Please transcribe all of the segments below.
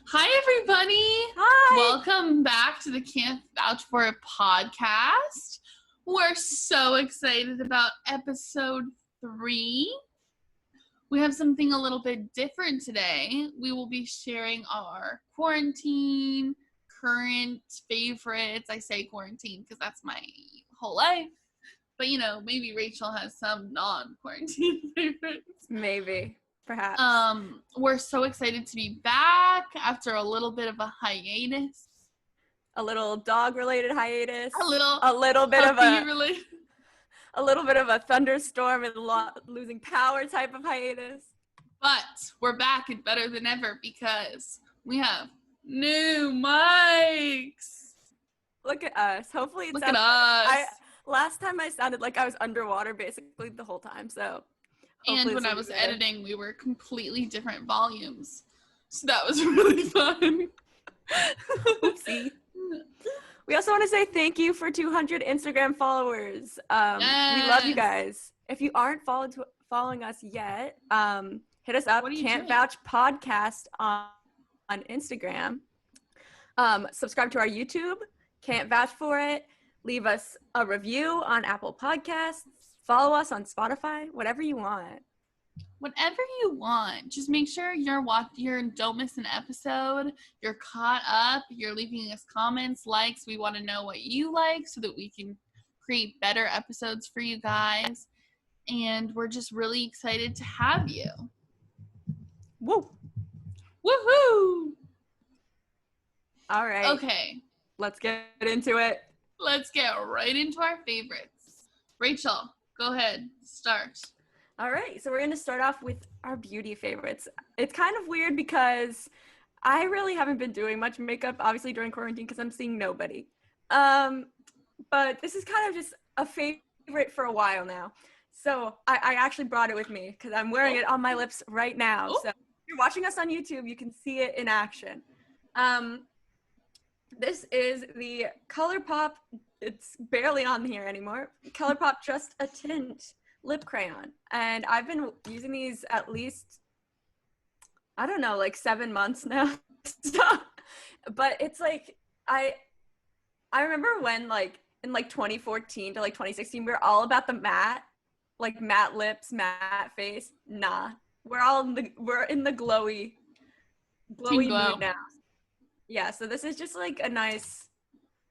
Hi, everybody. Hi. Welcome back to the Can't Vouch for It podcast. We're so excited about episode 3. We have something a little bit different today. We will be sharing our quarantine, current favorites. I say quarantine because that's my whole life. But, maybe Rachel has some non-quarantine favorites. Maybe. Perhaps. We're so excited to be back after a little bit of a hiatus. A little dog-related hiatus. A little bit of related. A little bit of a thunderstorm and losing power type of hiatus. But we're back and better than ever because we have new mics. Look at us. Hopefully Look at us. Last time I sounded like I was underwater basically the whole time, so. And when I was editing, we were completely different volumes. So that was really fun. Oopsie. We also want to say thank you for 200 Instagram followers. Yes. We love you guys. If you aren't following us yet, hit us up, Can't Vouch Podcast on Instagram. Subscribe to our YouTube, Can't Vouch for It. Leave us a review on Apple Podcasts. Follow us on Spotify, whatever you want. Whatever you want. Just make sure you don't miss an episode. You're caught up. You're leaving us comments, likes. We want to know what you like so that we can create better episodes for you guys. And we're just really excited to have you. Woo! Woohoo! All right. Okay. Let's get into it. Let's get right into our favorites. Rachel, go ahead. Start. All right. So we're going to start off with our beauty favorites. It's kind of weird because I really haven't been doing much makeup, obviously, during quarantine because I'm seeing nobody. But this is kind of just a favorite for a while now. So I actually brought it with me because I'm wearing it on my lips right now. So if you're watching us on YouTube, you can see it in action. This is the ColourPop, it's barely on here anymore, ColourPop Just a Tint lip crayon. And I've been using these at least, 7 months now. But it's like, I remember when in 2014 to 2016, we were all about the matte lips, matte face. Nah, we're in the glowy mood now. Yeah, so this is just a nice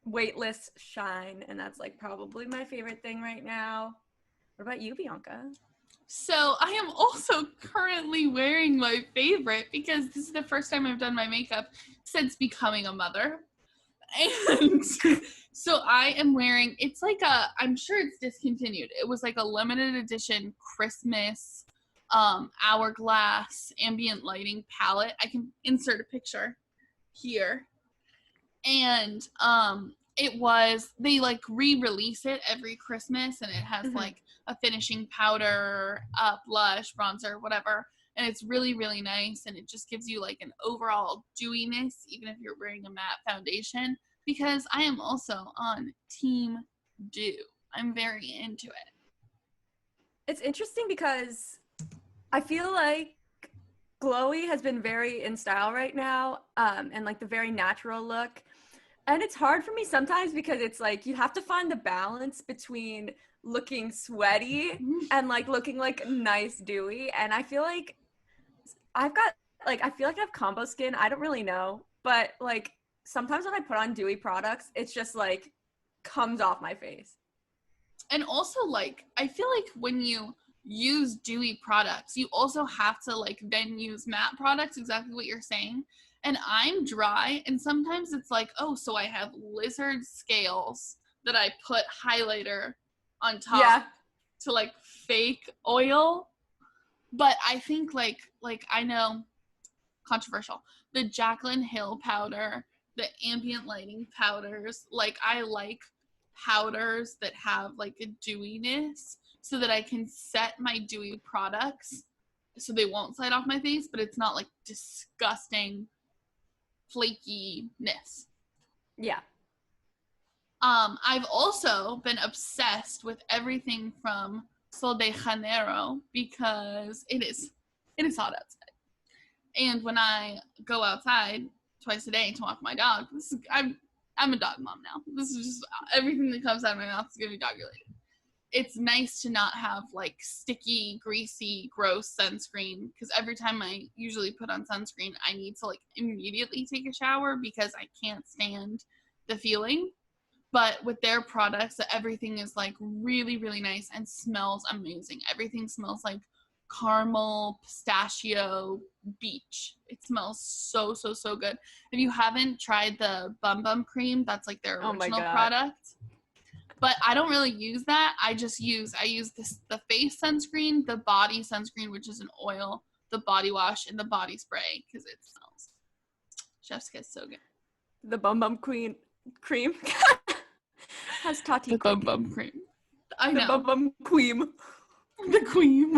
weightless shine, and that's probably my favorite thing right now. What about you, Bianca? So I am also currently wearing my favorite because this is the first time I've done my makeup since becoming a mother. And so I am wearing, it's I'm sure it's discontinued. It was a limited edition Christmas hourglass ambient lighting palette. I can insert a picture here. And they re-release it every Christmas, and it has a finishing powder, blush, bronzer, whatever, and it's really, really nice, and it just gives you an overall dewiness even if you're wearing a matte foundation, because I am also on Team Dew. I'm very into it. It's interesting because I feel like glowy has been very in style right now, and the very natural look. And it's hard for me sometimes because it's you have to find the balance between looking sweaty and looking nice dewy. And I feel like I've got I feel like I have combo skin. I don't really know, but sometimes when I put on dewy products, it's just comes off my face. And also I feel like when you use dewy products, you also have to then use matte products, exactly what you're saying. And I'm dry, and sometimes it's so I have lizard scales that I put highlighter on top to fake oil. But I think I know, controversial, the Jaclyn Hill powder, the ambient lighting powders, I like powders that have a dewiness so that I can set my dewy products so they won't slide off my face, but it's not disgusting flakiness. Yeah. I've also been obsessed with everything from Sol de Janeiro because it is hot outside. And when I go outside, twice a day to walk my dog. I'm a dog mom now. This is just everything that comes out of my mouth is gonna be dog related. It's nice to not have like sticky, greasy, gross sunscreen, because every time I usually put on sunscreen, I need to like immediately take a shower because I can't stand the feeling. But with their products, everything is like really, really nice and smells amazing. Everything smells like caramel, pistachio, beach. It smells so, so, so good. If you haven't tried the Bum Bum Cream, that's like their original product. But I don't really use that. I use the face sunscreen, the body sunscreen, which is an oil, the body wash, and the body spray because it smells. Chef's kiss, so good. The Bum Bum cream has Tati. The Bum Bum Cream. I know. The Bum Bum Cream. The queen.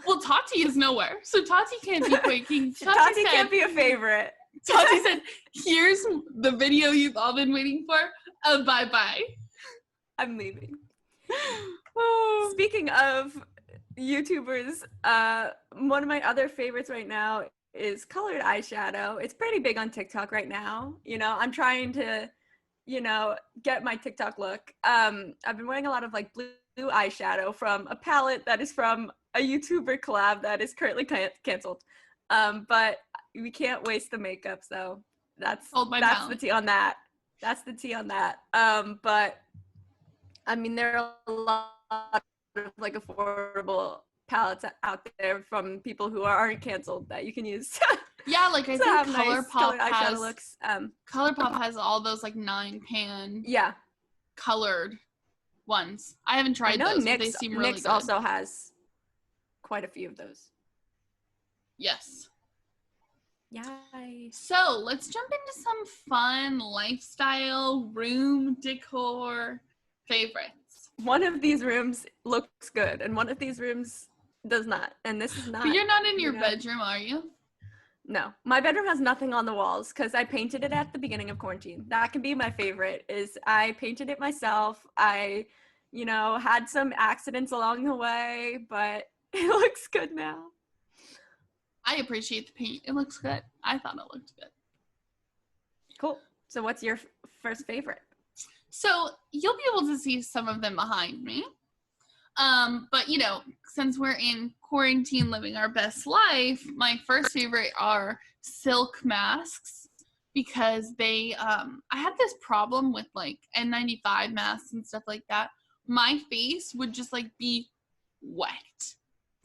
Well, Tati is nowhere, so Tati can't be quaking. Tati can't be a favorite. Tati said, "Here's the video you've all been waiting for. Bye-bye. I'm leaving." Speaking of YouTubers, one of my other favorites right now is colored eyeshadow. It's pretty big on TikTok right now. You know, I'm trying to, get my TikTok look. I've been wearing a lot of like blue eyeshadow from a palette that is from a YouTuber collab that is currently canceled. But we can't waste the makeup, so that's the tea on that. That's the tea on that. But I mean, there are a lot of like affordable palettes out there from people who aren't canceled that you can use. Yeah, like I think ColourPop has all those like 9-pan yeah colored ones. I haven't tried those, but they seem really good. NYX also has quite a few of those. Yes. Yay. So let's jump into some fun lifestyle room decor favorites. One of these rooms looks good, and one of these rooms does not. And this is not. But you're not in your bedroom, are you? No, my bedroom has nothing on the walls because I painted it at the beginning of quarantine. That can be my favorite. Is I painted it myself. I, had some accidents along the way, but it looks good now. I appreciate the paint. It looks good. I thought it looked good. Cool. So what's your first favorite? So you'll be able to see some of them behind me. But since we're in quarantine living our best life, my first favorite are silk masks because they, I had this problem with like N95 masks and stuff like that. My face would just like be wet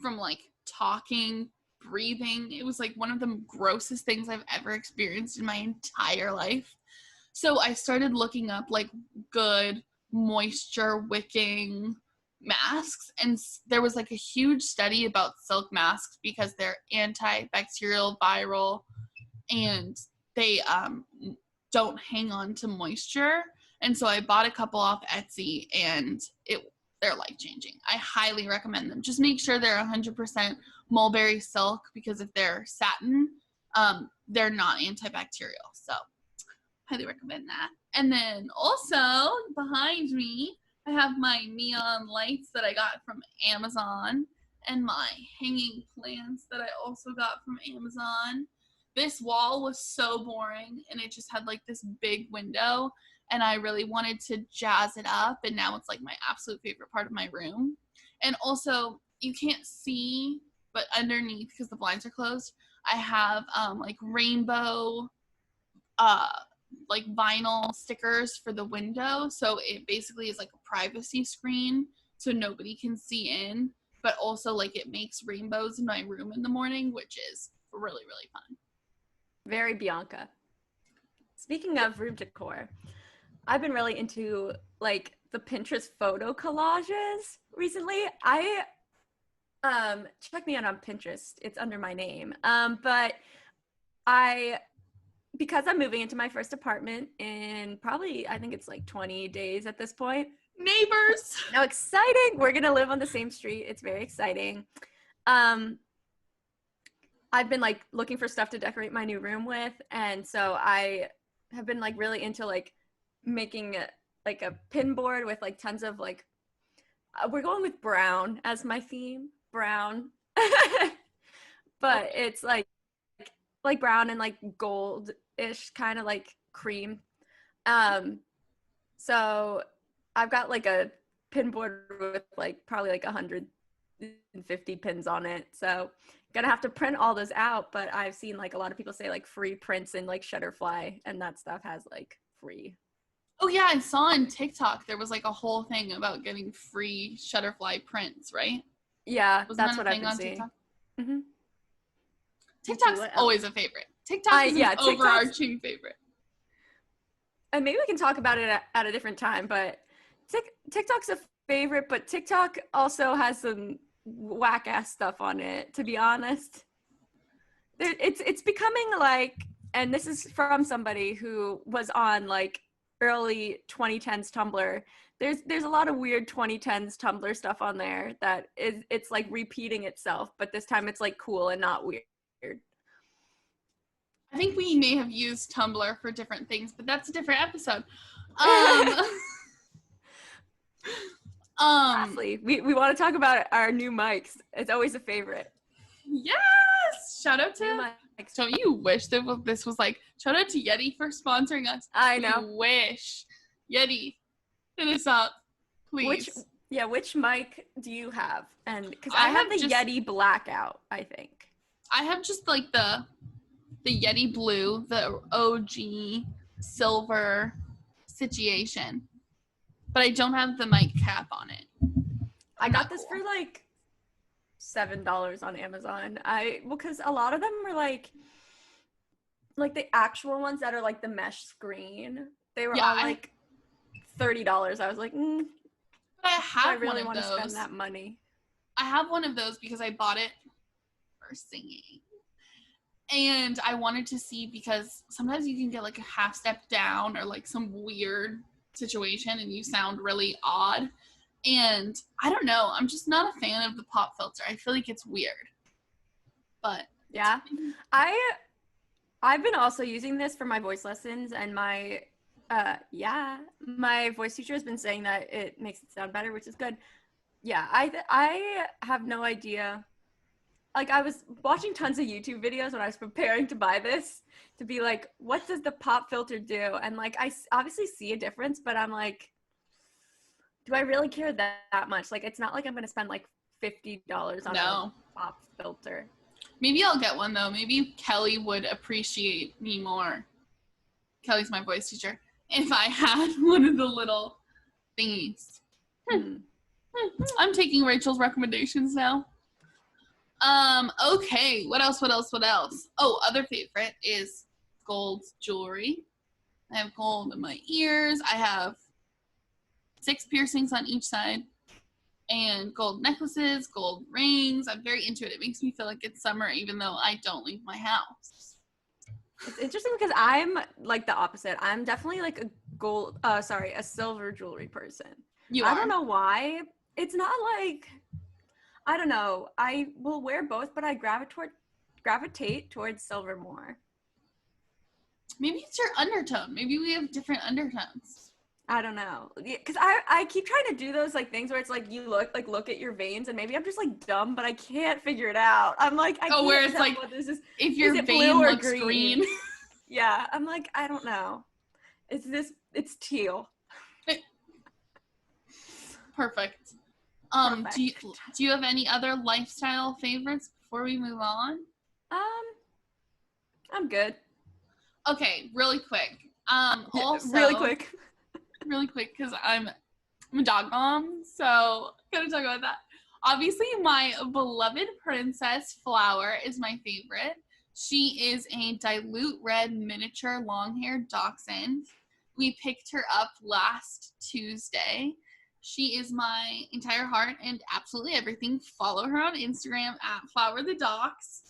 from like talking, breathing. It was like one of the grossest things I've ever experienced in my entire life. So I started looking up like good moisture wicking masks, and there was like a huge study about silk masks because they're antibacterial, viral, and they don't hang on to moisture. And so I bought a couple off Etsy, and they're life-changing. I highly recommend them. Just make sure they're 100% mulberry silk, because if they're satin, they're not antibacterial. So highly recommend that. And then also behind me, I have my neon lights that I got from Amazon and my hanging plants that I also got from Amazon. This wall was so boring, and it just had like this big window, and I really wanted to jazz it up, and now it's like my absolute favorite part of my room. And also, you can't see, but underneath, because the blinds are closed, I have like rainbow like vinyl stickers for the window, so it basically is like a privacy screen so nobody can see in, but also like it makes rainbows in my room in the morning, which is really, really fun. Very Bianca. Speaking of room decor, I've been really into like the Pinterest photo collages recently. I check me out on Pinterest, it's under my name, but because I'm moving into my first apartment in probably, I think it's like 20 days at this point. Neighbors! No, exciting! We're gonna live on the same street. It's very exciting. I've been like looking for stuff to decorate my new room with, and so I have been like really into like making like a pin board with like tons of like, we're going with brown as my theme, brown. But it's like brown and like gold ish kind of like cream. So I've got like a pin board with like probably like 150 pins on it. So gonna have to print all those out, but I've seen like a lot of people say like free prints in like Shutterfly, and that stuff has like free. Oh yeah, I saw on TikTok there was like a whole thing about getting free Shutterfly prints, right? Yeah, Wasn't that's that a what I've thing been on seeing. TikTok? Mm-hmm. TikTok's always a favorite. TikTok is an overarching favorite. And maybe we can talk about it at a different time, but TikTok's a favorite, but TikTok also has some whack ass stuff on it, to be honest. It's becoming like, and this is from somebody who was on like early 2010s Tumblr. There's a lot of weird 2010s Tumblr stuff on there that it's like repeating itself, but this time it's like cool and not weird. I think we may have used Tumblr for different things, but that's a different episode. Lastly, we want to talk about our new mics. It's always a favorite. Yes! Shout out to mics. Don't you wish that this was like, shout out to Yeti for sponsoring us. I know. We wish. Yeti, hit us up, please. Which mic do you have? And because I have the Yeti Blackout, I think. I have just like the Yeti Blue, the OG silver situation, but I don't have the mic cap on it. I got this for like $7 on Amazon. Because a lot of them were like the actual ones that are like the mesh screen. They were all like $30. I was like, but I really want to spend that money. I have one of those because I bought it for singing. And I wanted to see, because sometimes you can get like a half step down or like some weird situation and you sound really odd. And I don't know, I'm just not a fan of the pop filter. I feel like it's weird. But yeah, I've been also using this for my voice lessons, and my voice teacher has been saying that it makes it sound better, which is good. Yeah, I have no idea. Like, I was watching tons of YouTube videos when I was preparing to buy this to be like, what does the pop filter do? And like, I obviously see a difference, but I'm like, do I really care that much? Like, it's not like I'm going to spend like $50 on a pop filter. Maybe I'll get one though. Maybe Kelly would appreciate me more. Kelly's my voice teacher. If I had one of the little thingies. I'm taking Rachel's recommendations now. Okay, what else? Oh, other favorite is gold jewelry. I have gold in my ears. I have 6 piercings on each side, and gold necklaces, gold rings. I'm very into it. It makes me feel like it's summer even though I don't leave my house. It's interesting because I'm like the opposite. I'm definitely like a silver jewelry person. I don't know why. It's not like, I don't know. I will wear both, but I gravitate towards silver more. Maybe it's your undertone. Maybe we have different undertones. I don't know. Because I keep trying to do those like things where it's like you look at your veins, and maybe I'm just like dumb, but I can't figure it out. I'm like, I can't where it's tell like, what this is. If your vein looks green. Yeah, I'm like, I don't know. It's teal. Perfect. Do you have any other lifestyle favorites before we move on? I'm good. Okay, really quick. Also, really quick, because I'm a dog mom, so gotta talk about that. Obviously, my beloved princess Flower is my favorite. She is a dilute red miniature long-haired dachshund. We picked her up last Tuesday. She is my entire heart and absolutely everything. Follow her on Instagram at Flower the Docs.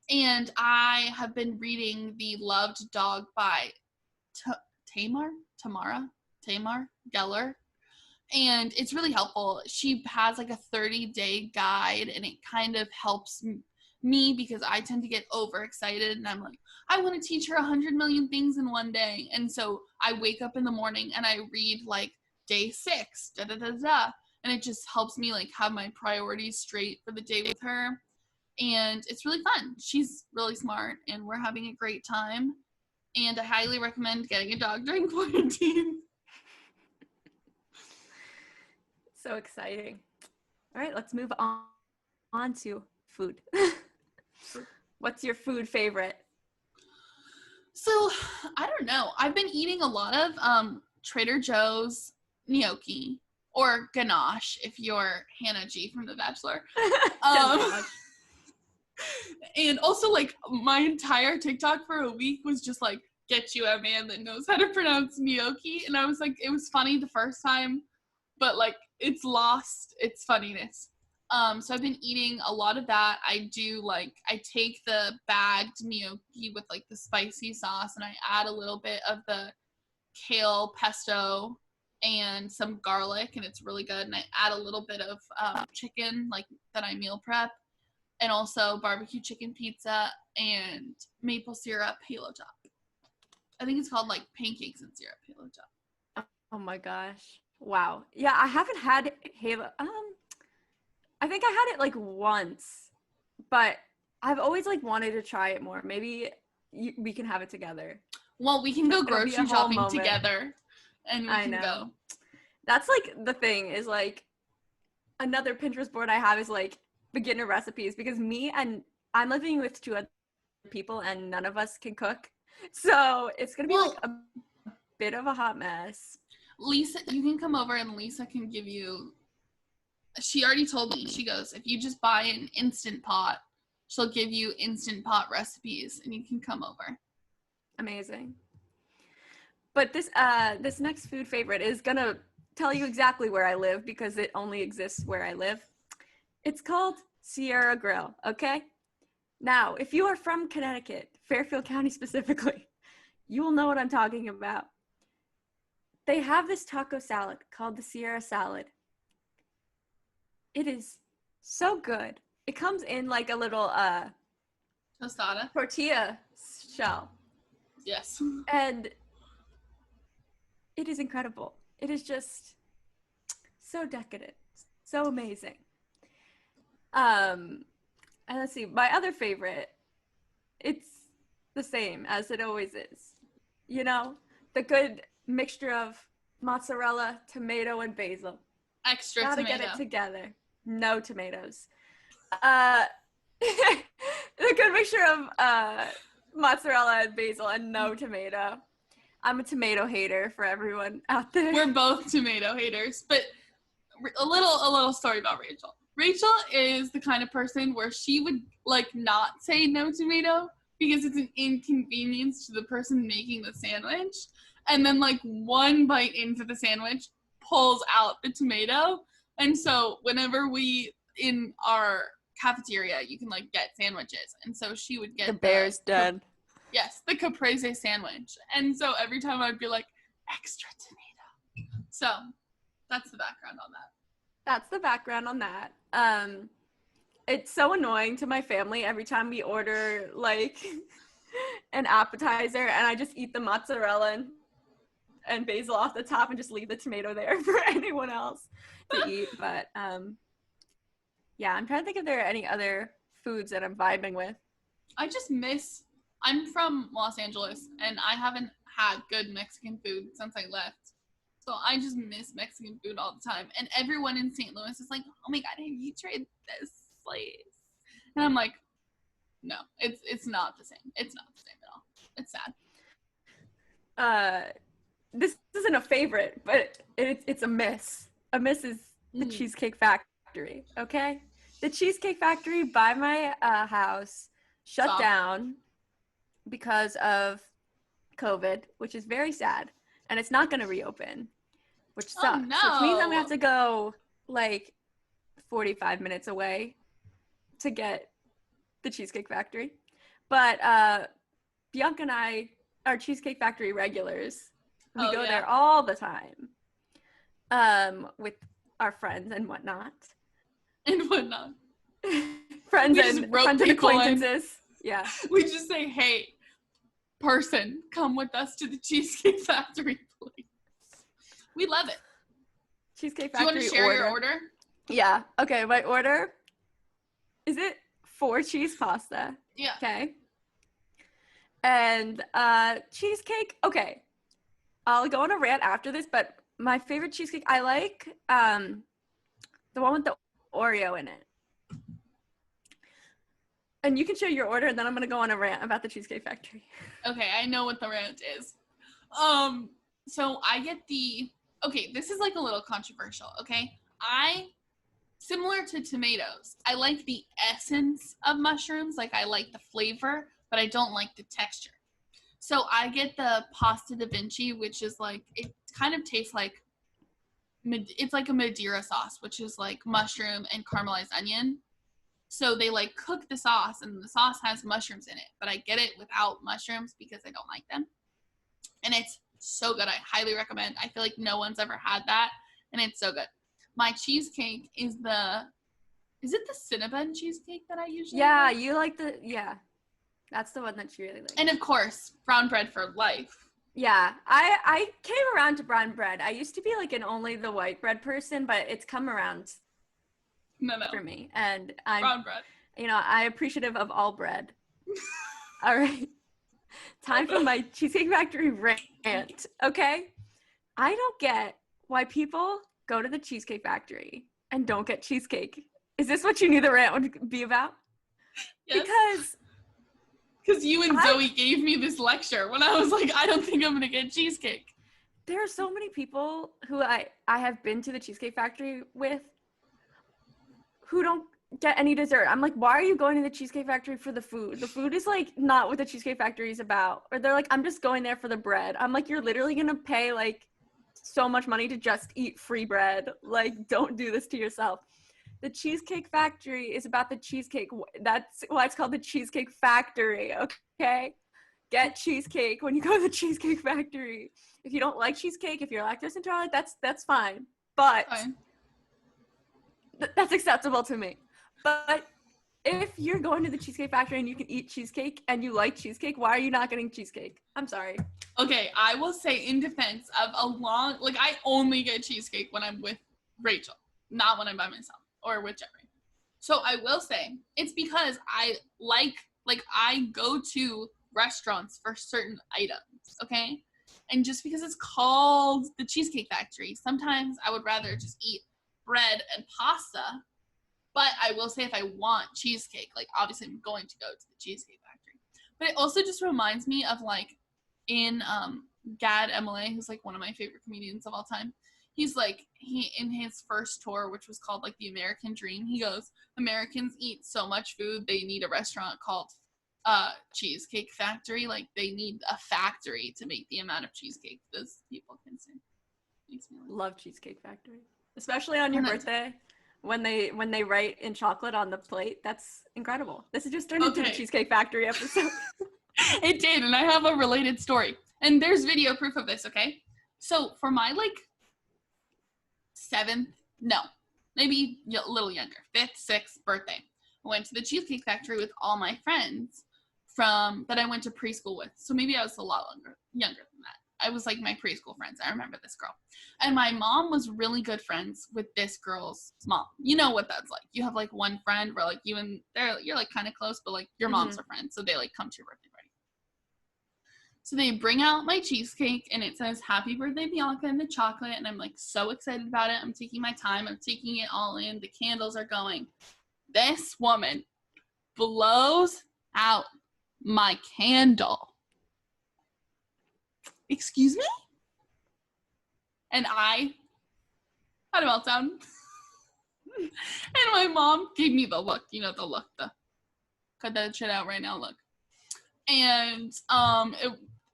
And I have been reading The Loved Dog by Tamar Geller. And it's really helpful. She has like a 30-day guide, and it kind of helps me because I tend to get overexcited, and I'm like, I want to teach her 100 million things in one day. And so I wake up in the morning and I read like day 6, and it just helps me like have my priorities straight for the day with her. And it's really fun. She's really smart, and we're having a great time. And I highly recommend getting a dog during quarantine. So exciting. All right, let's move on to food. What's your food favorite? So, I don't know. I've been eating a lot of Trader Joe's gnocchi, or ganache if you're Hannah G from The Bachelor. And also, like, my entire TikTok for a week was just like, get you a man that knows how to pronounce gnocchi. And I was like, it was funny the first time, but like, it's lost its funniness. So I've been eating a lot of that. I take the bagged gnocchi with like the spicy sauce, and I add a little bit of the kale pesto and some garlic, and it's really good. And I add a little bit of chicken, like, that I meal prep, and also barbecue chicken pizza and maple syrup halo top. I think it's called like pancakes and syrup halo top. Oh my gosh. Wow. Yeah, I haven't had halo. I think I had it like once, but I've always like wanted to try it more. Maybe we can have it together. Well, we can go grocery shopping together, and we can go. That's like the thing is like another Pinterest board I have is like beginner recipes, because I'm living with 2 other people and none of us can cook. So it's going to be like a bit of a hot mess. Lisa, you can come over and Lisa can give you, she already told me, she goes, if you just buy an Instant Pot, she'll give you Instant Pot recipes and you can come over. Amazing. But this next food favorite is going to tell you exactly where I live, because it only exists where I live. It's called Sierra Grill, okay? Now, if you are from Connecticut, Fairfield County specifically, you will know what I'm talking about. They have this taco salad called the Sierra salad. It is so good. It comes in like a little tostada tortilla shell. Yes. And it is incredible. It is just so decadent, so amazing. And let's see, my other favorite, it's the same as it always is. You know, the good mixture of mozzarella, tomato, and basil. Extra Gotta tomato. get it together. No tomatoes. The good mixture of mozzarella and basil and no tomato. I'm a tomato hater for everyone out there. We're both tomato haters, but a little story about Rachel. Rachel is the kind of person where she would like not say no tomato because it's an inconvenience to the person making the sandwich, and then like one bite into the sandwich pulls out the tomato. And so whenever we in our cafeteria, you can like get sandwiches, and so she would get the Bear's Den. Yes, the caprese sandwich. And so every time I'd be like, extra tomato. So that's the background on that. That's the background on that. It's so annoying to my family every time we order like an appetizer and I just eat the mozzarella and basil off the top and just leave the tomato there for anyone else to eat. But yeah, I'm trying to think if there are any other foods that I'm vibing with. I'm from Los Angeles and I haven't had good Mexican food since I left. So I just miss Mexican food all the time. And everyone in St. Louis is like, oh my God, have you tried this place? And I'm like, no, it's not the same. It's not the same at all. It's sad. This isn't a favorite, but it's a miss. A miss is the Cheesecake Factory, okay? The Cheesecake Factory by my house shut down because of COVID, which is very sad. And it's not going to reopen, which sucks. Oh, no. Which means I'm going to have to go like 45 minutes away to get the Cheesecake Factory. But Bianca and I are Cheesecake Factory regulars. We go there all the time with our friends and whatnot. friends and acquaintances. Yeah. We just say, hey, person, come with us to the Cheesecake Factory, please. We love it. Cheesecake Factory. Do you want to share your order? Yeah. Okay, my order, is it 4 cheese pasta? Yeah. Okay. And cheesecake, okay. I'll go on a rant after this, but my favorite cheesecake, I like the one with the Oreo in it. And you can share your order, and then I'm gonna go on a rant about the Cheesecake Factory. Okay, I know what the rant is. So I get okay, this is like a little controversial, okay? Similar to tomatoes, I like the essence of mushrooms, like I like the flavor, but I don't like the texture. So I get the pasta da Vinci, which is like, it kind of tastes like, it's like a Madeira sauce, which is like mushroom and caramelized onion. So they like cook the sauce, and the sauce has mushrooms in it, but I get it without mushrooms because I don't like them. And it's so good. I highly recommend. I feel like no one's ever had that, and it's so good. My cheesecake is it the Cinnabon cheesecake that I usually Yeah, get? you like that's the one that you really like. And of course, brown bread for life. Yeah, I came around to brown bread. I used to be like an only the white bread person, but it's come around No. for me, and I'm Brown bread. I'm appreciative of all bread. All right, time for my Cheesecake Factory rant. Okay, I don't get why people go to the Cheesecake Factory and don't get cheesecake. Is this what you knew the rant would be about? Yes. Because you and Zoe gave me this lecture when I was like, I don't think I'm going to get cheesecake. There are so many people who I have been to the Cheesecake Factory with who don't get any dessert. I'm like, why are you going to the Cheesecake Factory for the food? The food is like not what the Cheesecake Factory is about. Or they're like, I'm just going there for the bread. I'm like, you're literally going to pay like so much money to just eat free bread. Like, don't do this to yourself. The Cheesecake Factory is about the cheesecake. That's why it's called the Cheesecake Factory, okay? Get cheesecake when you go to the Cheesecake Factory. If you don't like cheesecake, if you're lactose intolerant, that's fine. But that's acceptable to me. But if you're going to the Cheesecake Factory and you can eat cheesecake and you like cheesecake, why are you not getting cheesecake? I'm sorry. Okay, I will say in defense of I only get cheesecake when I'm with Rachel, not when I'm by myself or with Jeffrey. So I will say it's because I I go to restaurants for certain items, okay? And just because it's called the Cheesecake Factory, sometimes I would rather just eat bread and pasta. But I will say if I want cheesecake, like obviously I'm going to go to the Cheesecake Factory. But it also just reminds me of like in Gad Elmaleh, who's like one of my favorite comedians of all time. He's like, in his first tour, which was called like The American Dream, he goes, Americans eat so much food, they need a restaurant called Cheesecake Factory. Like they need a factory to make the amount of cheesecake those people consume. Makes me love Cheesecake Factory, especially on your birthday when they write in chocolate on the plate. That's incredible. This has just turned into the Cheesecake Factory episode. It did, and I have a related story, and there's video proof of this. Okay, so for my like maybe a little younger, 5th, 6th birthday, I went to the Cheesecake Factory with all my friends that I went to preschool with. So maybe I was a lot younger than that. I was like my preschool friends. I remember this girl. And my mom was really good friends with this girl's mom. You know what that's like. You have like one friend where like you're like kind of close, but like your moms are friends. So they like come to your birthday party. So they bring out my cheesecake and it says happy birthday Bianca in the chocolate. And I'm like so excited about it. I'm taking my time. I'm taking it all in. The candles are going. This woman blows out my candle. Excuse me? And I had a meltdown. And my mom gave me the look, the look, the cut that shit out right now look. And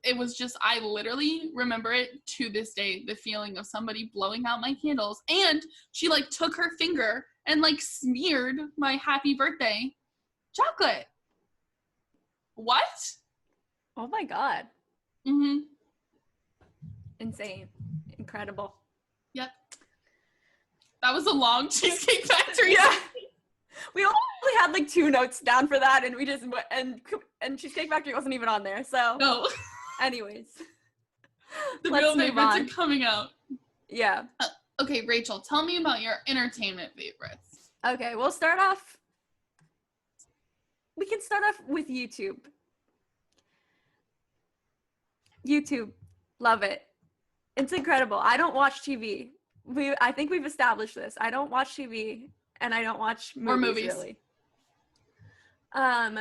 it was just, I literally remember it to this day, the feeling of somebody blowing out my candles. And she like took her finger and like smeared my happy birthday chocolate. What? Oh my God. Mm-hmm. Insane. Incredible. Yep. That was a long Cheesecake Factory. Yeah. We only had like 2 notes down for that, and we just went, and Cheesecake Factory wasn't even on there. So no. Anyways, the real favorites are coming out. Yeah. Okay, Rachel, tell me about your entertainment favorites. Okay, we can start off with YouTube. YouTube, love it. It's incredible. I don't watch TV. I think we've established this. I don't watch TV and I don't watch movies really. I'm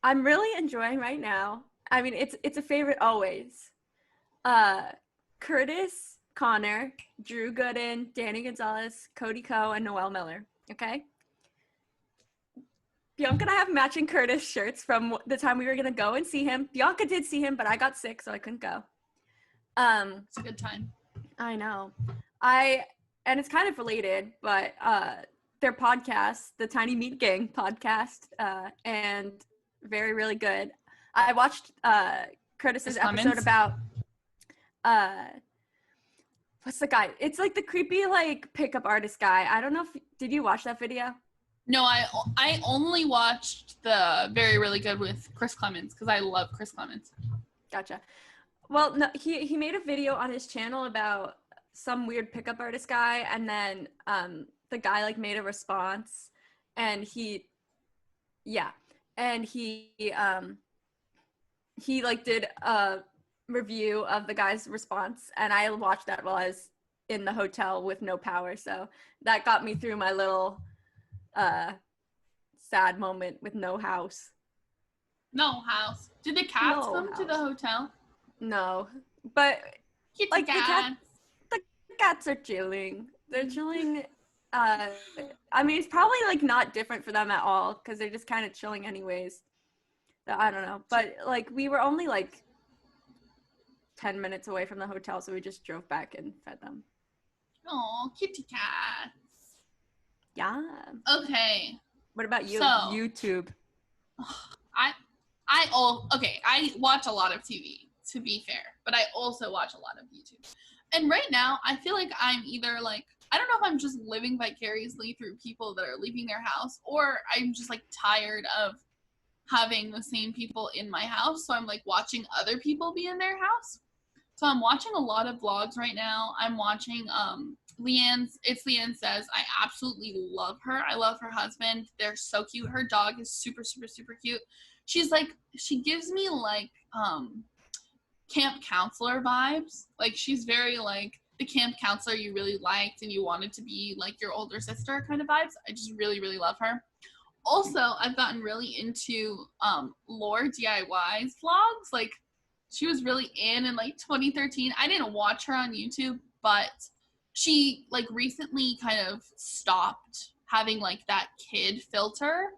really enjoying right now. I mean, it's a favorite always. Curtis Connor, Drew Gooden, Danny Gonzalez, Cody Ko, and Noel Miller. Okay. Bianca and I have matching Curtis shirts from the time we were gonna go and see him. Bianca did see him, but I got sick, so I couldn't go. It's a good time. I know. And it's kind of related, but their podcast, the Tiny Meat Gang podcast, and very, really good. I watched Curtis's episode about what's the guy? It's like the creepy like pickup artist guy. I don't know did you watch that video? No, I only watched the Very Really Good with Chris Clemens because I love Chris Clemens. Gotcha. Well, no, he made a video on his channel about some weird pickup artist guy, and then the guy like made a response, and he like did a review of the guy's response, and I watched that while I was in the hotel with no power, so that got me through my little sad moment with no house. No house. Did the cats come to the hotel? No, but Kitty like cats. the cats are chilling. They're chilling. I mean, it's probably like not different for them at all because they're just kind of chilling anyways. I don't know, but like we were only like 10 minutes away from the hotel, so we just drove back and fed them. Oh, kitty cats. Yeah. Okay. What about you? So, YouTube. I watch a lot of TV, to be fair, but I also watch a lot of YouTube. And right now, I feel like I'm either like, I don't know if I'm just living vicariously through people that are leaving their house, or I'm just like tired of having the same people in my house. So I'm like watching other people be in their house. So I'm watching a lot of vlogs right now. I'm watching Leanne Says. I absolutely love her. I love her husband. They're so cute. Her dog is super, super, super cute. She's like, she gives me like camp counselor vibes. Like she's very like the camp counselor you really liked and you wanted to be like your older sister kind of vibes. I just really, really love her. Also, I've gotten really into Lore DIY's vlogs. Like she was really in like 2013. I didn't watch her on YouTube, but she like recently kind of stopped having like that kid filter.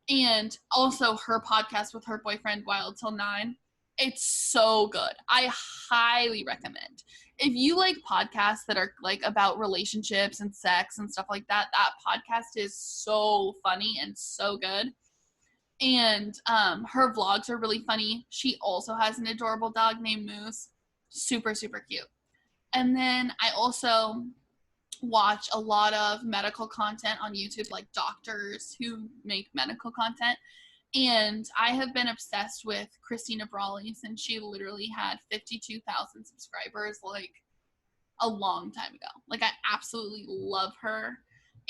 And also her podcast with her boyfriend Wild Till 9. It's so good. I highly recommend. If you like podcasts that are like about relationships and sex and stuff like that, that podcast is so funny and so good. And her vlogs are really funny. She also has an adorable dog named Moose. Super, super cute. And then I also watch a lot of medical content on YouTube, like doctors who make medical content. And I have been obsessed with Christina Brawley since she literally had 52,000 subscribers like a long time ago. Like I absolutely love her.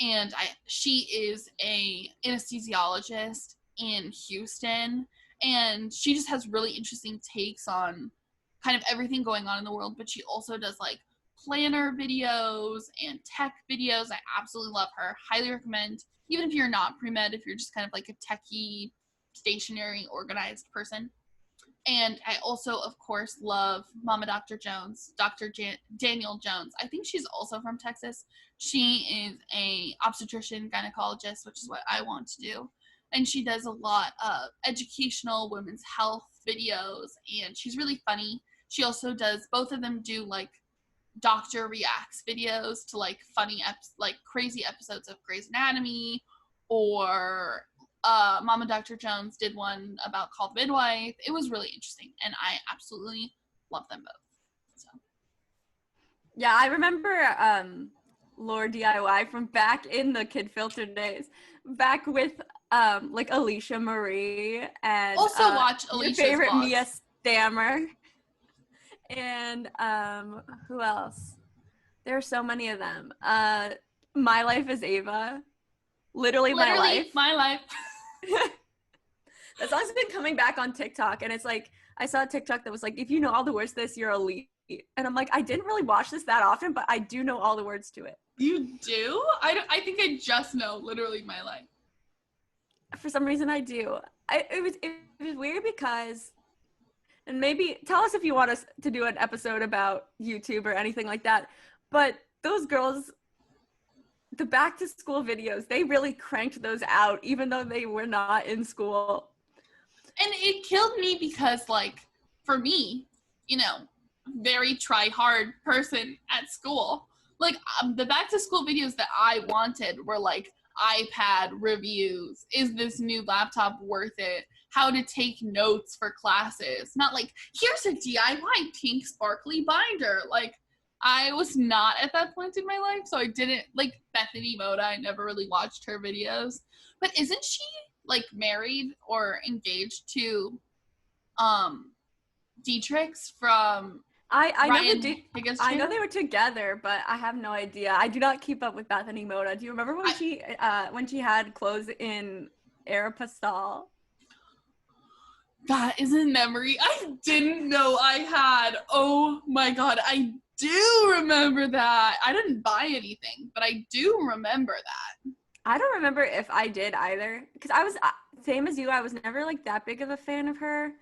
And she is a anesthesiologist in Houston, and she just has really interesting takes on kind of everything going on in the world, but she also does like planner videos and tech videos. I absolutely love her. Highly recommend, even if you're not pre-med, if you're just kind of like a techie, stationary, organized person. And I also, of course, love Mama Dr. Jones, Daniel Jones. I think she's also from Texas. She is a obstetrician gynecologist, which is what I want to do. And she does a lot of educational women's health videos, and she's really funny. She also does, both of them do like doctor reacts videos to like funny like crazy episodes of Grey's Anatomy, or Mama Dr. Jones did one about Called Midwife. It was really interesting, and I absolutely love them both. So yeah, I remember Lore DIY from back in the Kid Filter days, back with like Alicia Marie and also watch Alicia's your favorite vlogs. Mia Stammer. And who else? There are so many of them. My Life is Ava. Literally My Life. My life. That song's been coming back on TikTok, and it's like I saw a TikTok that was like, if you know all the words to this, you're elite. And I'm like, I didn't really watch this that often, but I do know all the words to it. You do? I think I just know literally my life. For some reason, I do. It was weird because, and maybe tell us if you want us to do an episode about YouTube or anything like that. But those girls, the back to school videos, they really cranked those out, even though they were not in school. And it killed me because, like, for me, you know, very try hard person at school, like, the back to school videos that I wanted were like iPad reviews, is this new laptop worth it, how to take notes for classes, not like, here's a DIY pink sparkly binder. Like, I was not at that point in my life, so I didn't, like, Bethany Moda, I never really watched her videos. But isn't she, like, married or engaged to Dietrich's from I know Ryan, they I guess. I know they were together, but I have no idea. I do not keep up with Bethany Moda. Do you remember when she had clothes in Aeropostale? That is a memory I didn't know I had. Oh my god, I do remember that. I didn't buy anything, but I do remember that. I don't remember if I did either, because I was same as you. I was never like that big of a fan of her.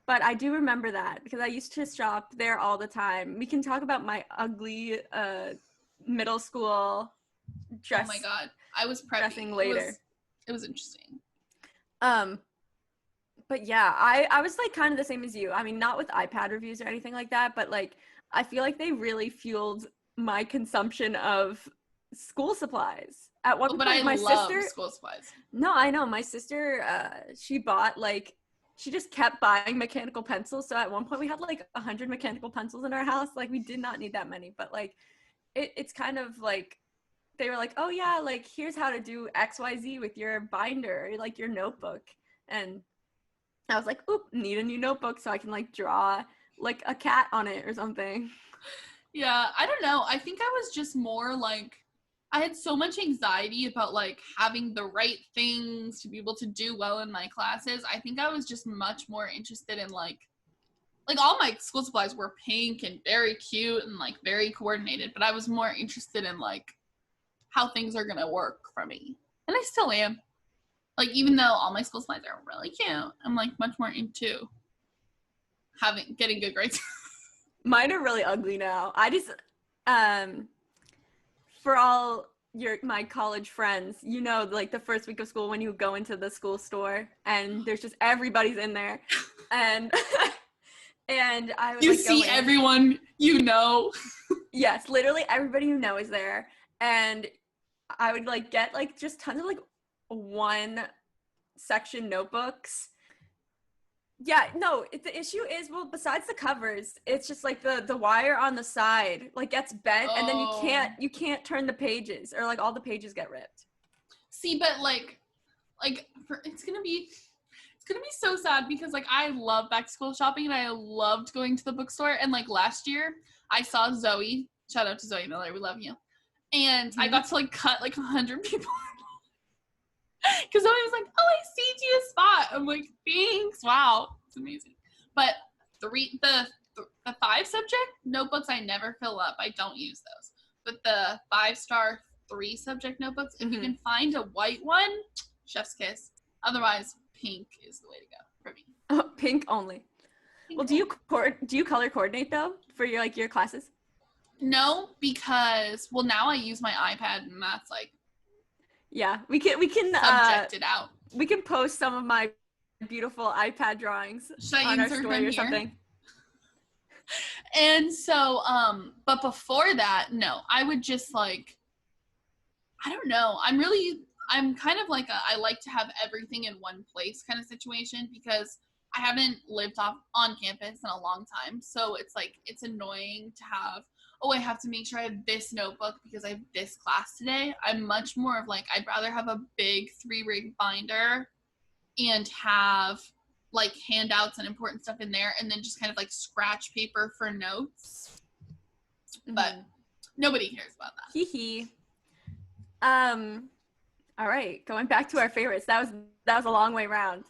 But I do remember that because I used to shop there all the time. We can talk about my ugly middle school dress. Oh my god, I was prepping dressing later. It was interesting. But yeah, I was like kind of the same as you. I mean, not with iPad reviews or anything like that, but like I feel like they really fueled my consumption of school supplies. At one point, my sister school supplies. No, I know my sister. She bought like. She just kept buying mechanical pencils. So at one point we had like 100 mechanical pencils in our house. Like we did not need that many, but like it's kind of like they were like, oh yeah, like here's how to do XYZ with your binder, like your notebook. And I was like, oop, need a new notebook so I can like draw like a cat on it or something. Yeah, I don't know. I think I was just more like, I had so much anxiety about like having the right things to be able to do well in my classes. I think I was just much more interested in like all my school supplies were pink and very cute and like very coordinated, but I was more interested in like how things are going to work for me. And I still am. Like, even though all my school supplies are really cute, I'm like much more into getting good grades. Mine are really ugly now. I just, for all my college friends, you know, like the first week of school when you go into the school store and there's just everybody's in there, and and I would you like, see everyone you know. Yes, literally everybody you know is there, and I would like get like just tons of like one section notebooks. Yeah, no, the issue is, well, besides the covers, it's just like the wire on the side like gets bent, and then you can't turn the pages, or like all the pages get ripped. See, but like it's gonna be so sad because like I love back to school shopping and I loved going to the bookstore, and like last year I saw Zoe, shout out to Zoe Miller, we love you, and I got to like cut like 100 people. Because Zoe was like, oh, I saved you a spot. I'm like, thanks. Wow. It's amazing. But the 5 subject notebooks, I never fill up. I don't use those. But the 5-star 3 subject notebooks, if you can find a white one, chef's kiss. Otherwise, pink is the way to go for me. Oh, pink only. Pink only. Do you color coordinate though for your classes? No, because now I use my iPad, and that's like, yeah, we can subject it out. We can post some of my beautiful iPad drawings on our story or something. And so, but before that, no, I would just like, I don't know. I'm kind of like I like to have everything in one place kind of situation, because I haven't lived on campus in a long time. So it's like, it's annoying to have, oh, I have to make sure I have this notebook because I have this class today. I'm much more of like, I'd rather have a big 3-ring binder and have like handouts and important stuff in there, and then just kind of like scratch paper for notes. Mm-hmm. But nobody cares about that. Hee. All right, going back to our favorites. That was a long way round.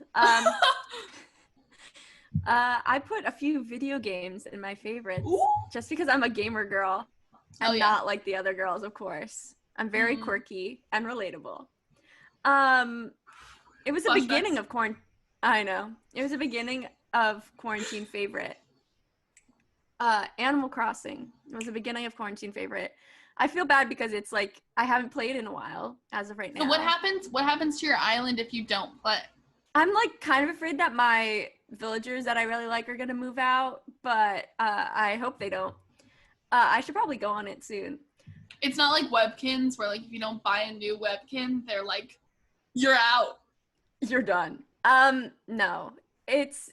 I put a few video games in my favorites Ooh. just because I'm a gamer girl Oh, and yeah. not like the other girls, of course. I'm very Mm. quirky and relatable. Um, it was the beginning Flashbacks. of quarantine. I know. It was the beginning of quarantine favorite. Animal Crossing was the beginning of quarantine favorite. I feel bad because it's like I haven't played in a while as of right So what now. happens? What happens to your island if you don't play? I'm like kind of afraid that my villagers that I really like are gonna move out, but I hope they don't. I should probably go on it soon. It's not like Webkins where like if you don't buy a new Webkin, they're like, you're out. You're done. No. It's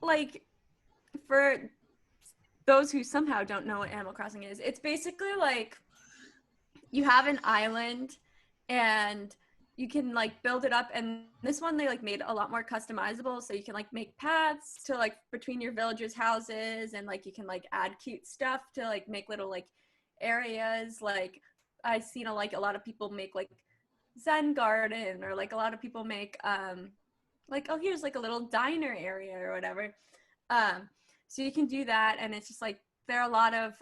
like for those who somehow don't know what Animal Crossing is, it's basically like you have an island and you can like build it up, and this one they like made a lot more customizable, so you can like make paths to like between your villagers' houses, and like you can like add cute stuff to like make little like areas. Like I've seen like a lot of people make like Zen garden, or like a lot of people make like, oh, here's like a little diner area or whatever. um so you can do that, and it's just like there are a lot of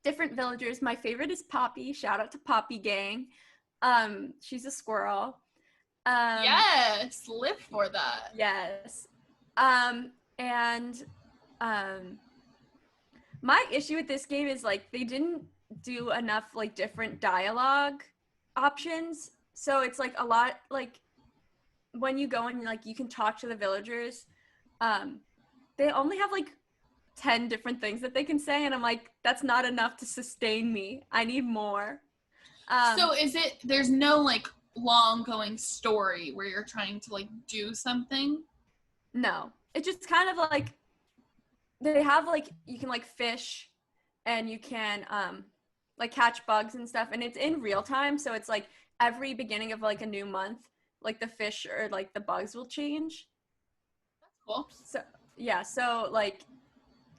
different villagers. My favorite is Poppy. Shout out to Poppy Gang. She's a squirrel. Um, Yes, live for that. yes. And um, my issue with this game is like they didn't do enough like different dialogue options. So it's like a lot like when you go and like you can talk to the villagers, um, they only have like 10 different things that they can say, and I'm like, that's not enough to sustain me. I need more. So is it? There's no like long going story where you're trying to like do something. No, it's just kind of like they have like you can like fish, and you can like catch bugs and stuff, and it's in real time, so it's like every beginning of like a new month, like the fish or like the bugs will change. That's cool. So yeah, so like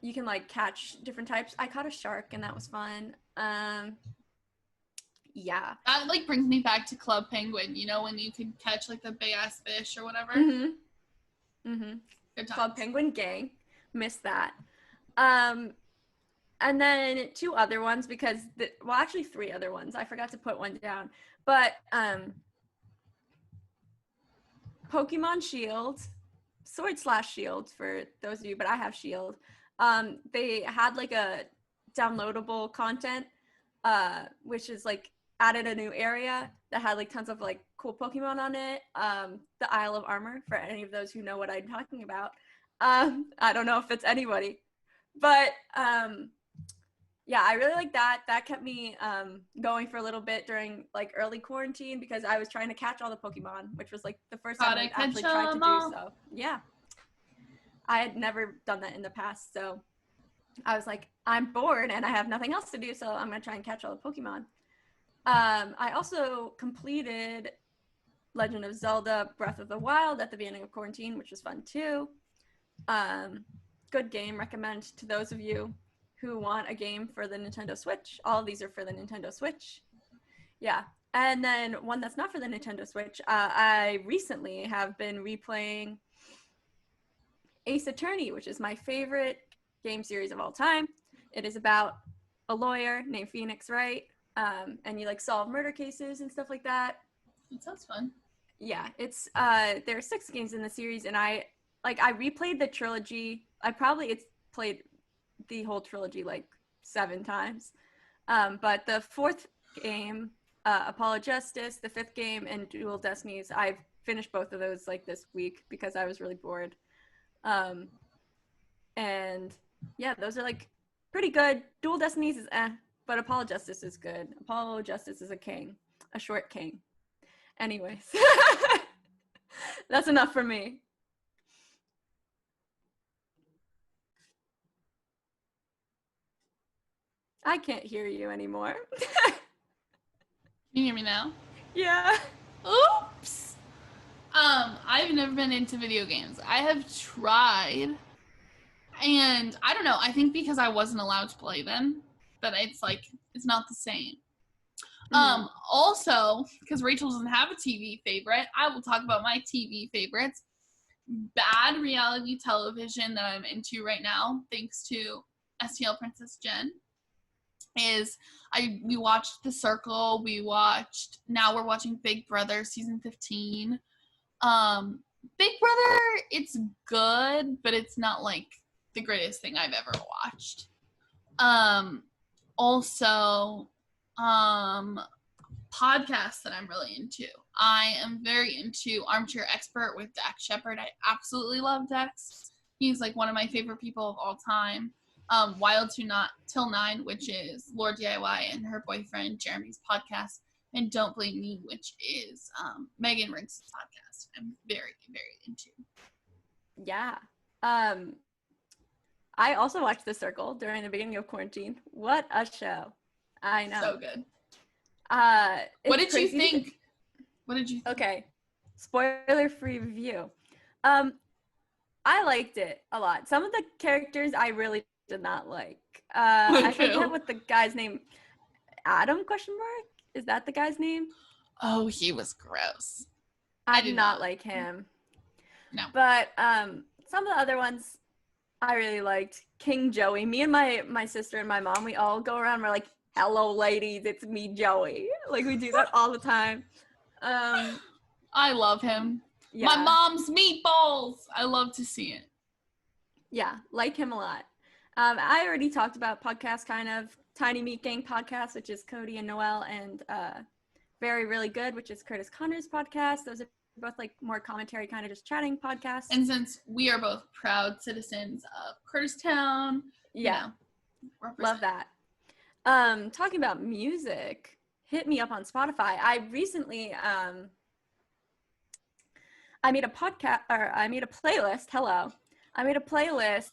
you can like catch different types. I caught a shark and that was fun. Yeah. That like brings me back to Club Penguin. You know when you could catch like the big ass fish or whatever. Mhm. Mhm. Good times. Club Penguin Gang. Missed that. Um, and then two other ones because well, actually three other ones. I forgot to put one down. But Pokemon Shield, Sword/Shield for those of you, but I have Shield. They had like a downloadable content, which is like added a new area that had like tons of like cool Pokemon on it. The Isle of Armor, for any of those who know what I'm talking about. I don't know if it's anybody, but yeah, I really like that. That kept me going for a little bit during like early quarantine because I was trying to catch all the Pokemon, which was like the first time Gotta I actually catch tried to 'em do all. so. Yeah, I had never done that in the past, so I was like, I'm bored and I have nothing else to do, so I'm gonna try and catch all the Pokemon. I also completed Legend of Zelda Breath of the Wild at the beginning of quarantine, which was fun too. Good game. Recommend to those of you who want a game for the Nintendo Switch. All of these are for the Nintendo Switch. Yeah. And then one that's not for the Nintendo Switch, I recently have been replaying Ace Attorney, which is my favorite game series of all time. It is about a lawyer named Phoenix Wright, and you like solve murder cases and stuff like that. That sounds fun. Yeah, it's there are 6 games in the series, and I replayed the trilogy. It's played the whole trilogy like 7 times. But the 4th game, Apollo Justice, the 5th game, and Dual Destinies, I've finished both of those like this week because I was really bored. And yeah, those are like pretty good. Dual Destinies is but Apollo Justice is good. Apollo Justice is a king, a short king. Anyways, that's enough for me. I can't hear you anymore. Can you hear me now? Yeah. Oops. I've never been into video games. I have tried, and I don't know. I think because I wasn't allowed to play them, that it's not the same. Mm-hmm. Also, because Rachel doesn't have a TV favorite, I will talk about my TV favorites. bad reality television that I'm into right now, thanks to STL Princess Jen, is we watched The Circle. Now we're watching Big Brother season 15. Big Brother, it's good, but it's not like the greatest thing I've ever watched. Also, podcasts that I'm really into. I am very into Armchair Expert with Dax Shepard. I absolutely love Dax. He's like one of my favorite people of all time. Wild Till 9, which is Lord DIY and her boyfriend Jeremy's podcast, and Don't Blame Me, which is Megan Riggs' podcast. I'm very, very into. Yeah. I also watched The Circle during the beginning of quarantine. What a show. I know. So good. What did you think? What did you think? Okay. Spoiler-free review. I liked it a lot. Some of the characters I really did not like. I forget what the guy's name. Adam ? Is that the guy's name? Oh, he was gross. I did not like him. No. But some of the other ones I really liked. King Joey. Me and my sister and my mom, we all go around. We're like, "Hello, ladies, it's me, Joey." Like we do that all the time. I love him. Yeah. My mom's meatballs. I love to see it. Yeah, like him a lot. I already talked about podcasts, kind of Tiny Meat Gang podcast, which is Cody and Noelle, and Very Really Good, which is Curtis Connor's podcast. Those are both like more commentary, kind of just chatting podcasts. And since we are both proud citizens of Curtistown, yeah, love that. Talking about music, hit me up on Spotify. I recently I made a playlist. Hello. I made a playlist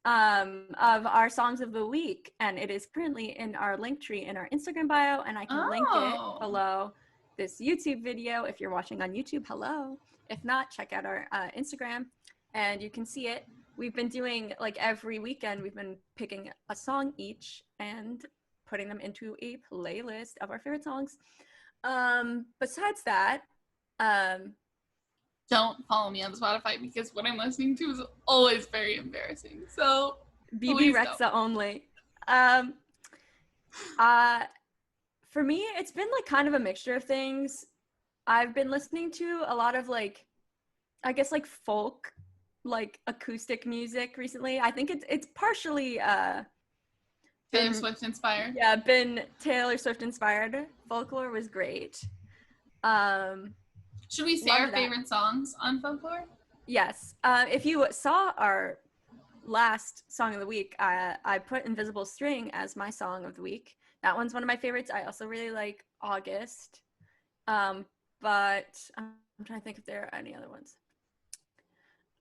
of our songs of the week, and it is currently in our link tree in our Instagram bio, and I can link it below this YouTube video. If you're watching on YouTube, hello. If not, check out our Instagram, and you can see it. We've been doing, like, every weekend, we've been picking a song each and putting them into a playlist of our favorite songs. Besides that, don't follow me on Spotify because what I'm listening to is always very embarrassing. So BB Rexa only. For me, it's been like kind of a mixture of things. I've been listening to a lot of like, I guess like folk, like acoustic music recently. I think it's partially Taylor Swift inspired. Yeah, been Taylor Swift inspired. Folklore was great. Should we say our favorite songs on Folklore? Yes. If you saw our last song of the week, I put Invisible String as my song of the week. That one's one of my favorites. I also really like August. But I'm trying to think if there are any other ones.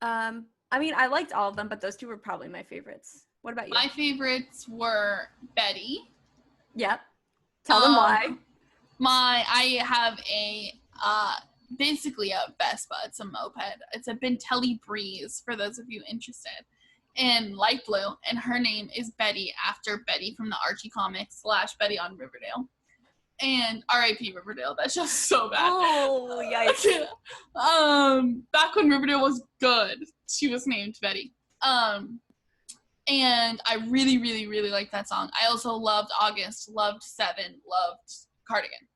I mean, I liked all of them, but those two were probably my favorites. What about you? My favorites were Betty. Yep. Tell them why. I have a basically a Vespa. It's a moped. It's a Bentelli Breeze for those of you interested. In light blue, and her name is Betty after Betty from the Archie comics / Betty on Riverdale. And R.I.P. Riverdale. That's just so bad. Oh, yikes. Back when Riverdale was good, she was named Betty. And I really, really, really like that song. I also loved August, loved Seven, loved Cardigan.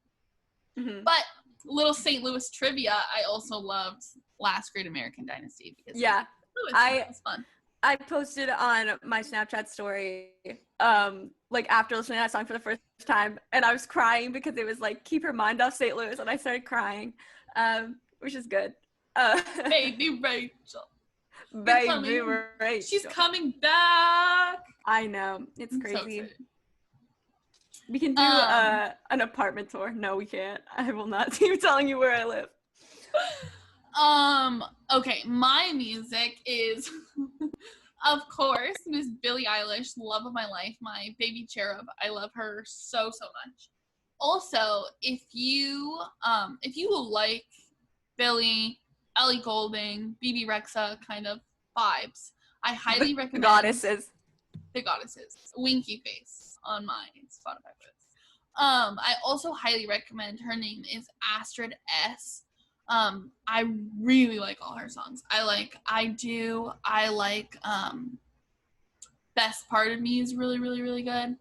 Mm-hmm. But little St. Louis trivia, I also loved Last Great American Dynasty because yeah, it was fun. I posted on my Snapchat story, like after listening to that song for the first time, and I was crying because it was like, keep her mind off St. Louis, and I started crying, which is good. Baby Rachel. Baby Rachel. She's coming back. I know. It's crazy. So we can do an apartment tour. No, we can't. I will not keep telling you where I live. Okay, my music is, of course, Miss Billie Eilish, love of my life, my baby cherub. I love her so, so much. Also, if you like Billie, Ellie Goulding, BB Rexa kind of vibes, I highly recommend The Goddesses. Winky face on my Spotify list. I also highly recommend, her name is Astrid S. I really like all her songs. I like Best Part of Me is really, really, really good.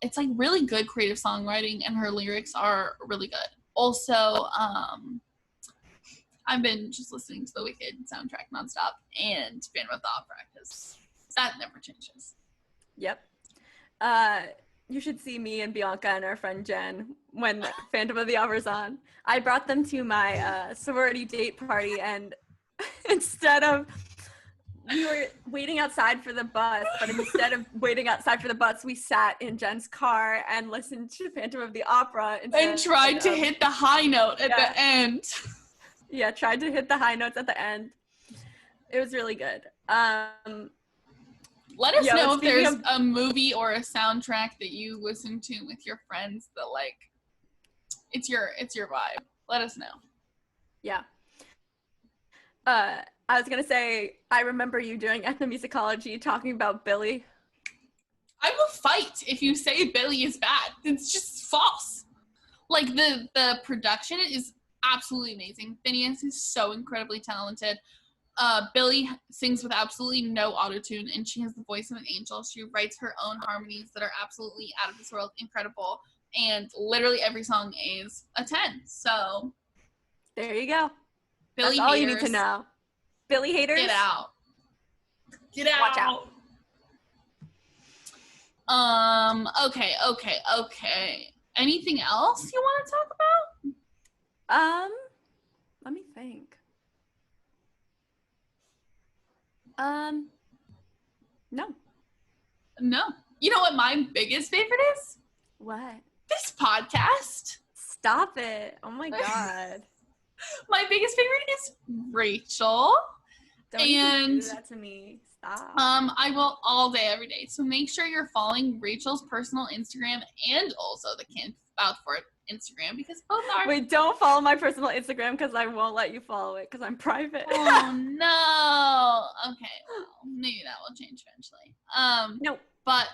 It's like really good creative songwriting, and her lyrics are really good. Also, I've been just listening to the Wicked soundtrack nonstop and Phantom of the Opera because that never changes. Yep. You should see me and Bianca and our friend Jen when Phantom of the Opera's on. I brought them to my sorority date party, and instead of we were waiting outside for the bus, but instead of waiting outside for the bus, we sat in Jen's car and listened to Phantom of the Opera and tried to hit the high note at the end. Yeah, tried to hit the high notes at the end. It was really good. Let us know if there's a movie or a soundtrack that you listen to with your friends that like it's your vibe. Let us know. Yeah. I was gonna say, I remember you doing ethnomusicology talking about Billy. I will fight if you say Billy is bad. It's just false. Like the production is absolutely amazing. Phineas is so incredibly talented. Billy sings with absolutely no autotune, and she has the voice of an angel. She writes her own harmonies that are absolutely out of this world, incredible. And literally every song is a 10. So there you go. Billy That's all haters, you need to know. Billy haters, get out. Get out. Watch out. Okay. Anything else you want to talk about? Let me think. No. You know what my biggest favorite is? What? This podcast. Stop it. Oh my God. My biggest favorite is Rachel. Don't even do that to me. Stop. I will all day, every day. So make sure you're following Rachel's personal Instagram and also the Can't Vouch for It Instagram because both are. Wait, don't follow my personal Instagram because I won't let you follow it because I'm private. Oh no. Okay, well, maybe that will change eventually. No. But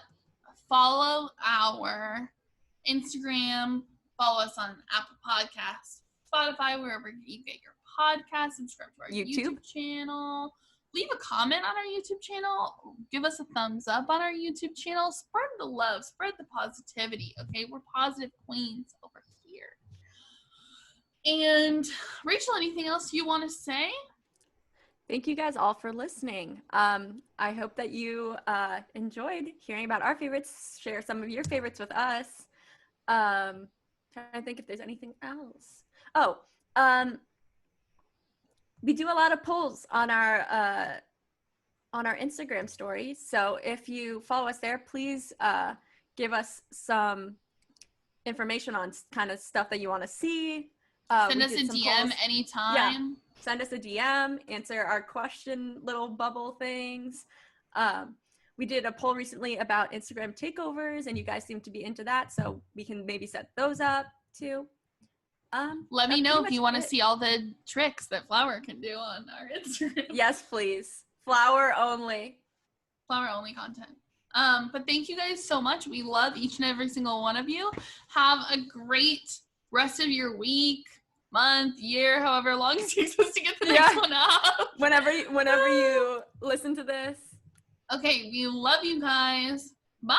follow our Instagram, follow us on Apple Podcasts, Spotify, wherever you get your podcasts, subscribe to our YouTube channel. Leave a comment on our YouTube channel. Give us a thumbs up on our YouTube channel. Spread the love. Spread the positivity. Okay, we're positive queens over here. And Rachel, anything else you want to say? Thank you guys all for listening. I hope that you enjoyed hearing about our favorites. Share some of your favorites with us. Trying to think if there's anything else. We do a lot of polls on our Instagram stories. So if you follow us there, please give us some information on kind of stuff that you want to see. Send us a DM polls anytime. Yeah. Send us a DM, answer our question little bubble things. We did a poll recently about Instagram takeovers, and you guys seem to be into that, so we can maybe set those up too. Let me know if you want to see all the tricks that Flower can do on our Instagram. Yes, please. Flower only. Flower only content. But thank you guys so much. We love each and every single one of you. Have a great rest of your week, month, year, however long it takes us to get the next one up. Whenever you listen to this. Okay, we love you guys. Bye.